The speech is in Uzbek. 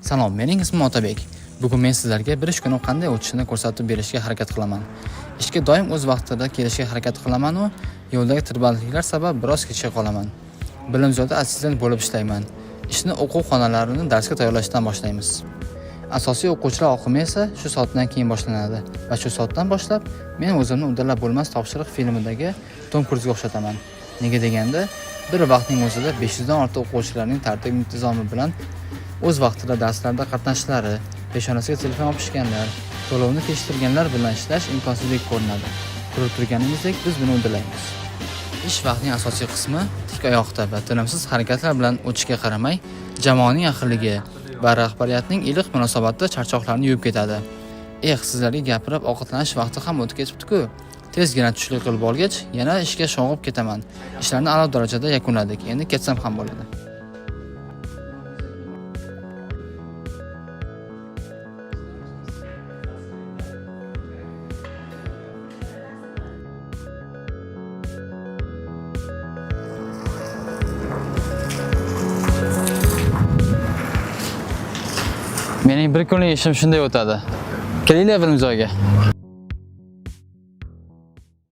Salom, mening ismim Otabek. Bugun men sizlarga bir ish kunim qanday o'tishini ko'rsatib berishga harakat qilaman. Ishga doim o'z vaqtida kelishga harakat qilaman va yo'ldagi tirbandliklar sabab biroz kechga qolaman. Bilimzorda assistent bo'lib ishlayman. Ishni o'quv xonalarini darsga tayyorlashdan boshlaymiz. Asosiy o'quvchilar oqimi esa shu soatdan keyin boshlanadi va shu soatdan boshlab men o'zimni uddalab bo'lmas topshiriq filmidagi Tom Kruzga o'xshataman. Nega deganda, bir vaqtning o'zida 500 dan ortiq o'quvchilarning tartib intizomi bilan o'z vaqtida darslarda qatnashishlari, peshonasiga telefon opishganlar, to'lovni kechiktirganlar bilan ishlash imkonsizdek ko'rinadi. Ko'rib turganimizdek, biz buni uddalaymiz. Ish vaqtining asosiy qismi tik oyoqda va tinimsiz harakatlar bilan o'tishga qaramay, jamoaning ahilligi va rahbariyatning iliq munosabatda charchoqlarni yuvib ketadi. Sizlarga gapirib ovqatlanish vaqti ham o'tib ketibdi-ku. Tezgina tushlik qilib olgach, yana ishga sho'ng'ib ketaman. Ishlarni a'lo darajada yakunladik. Endi ketsam ham bo'ladi. Mening bir kunlik ishim shunday o'tadi. Kelinglar bir imzoga.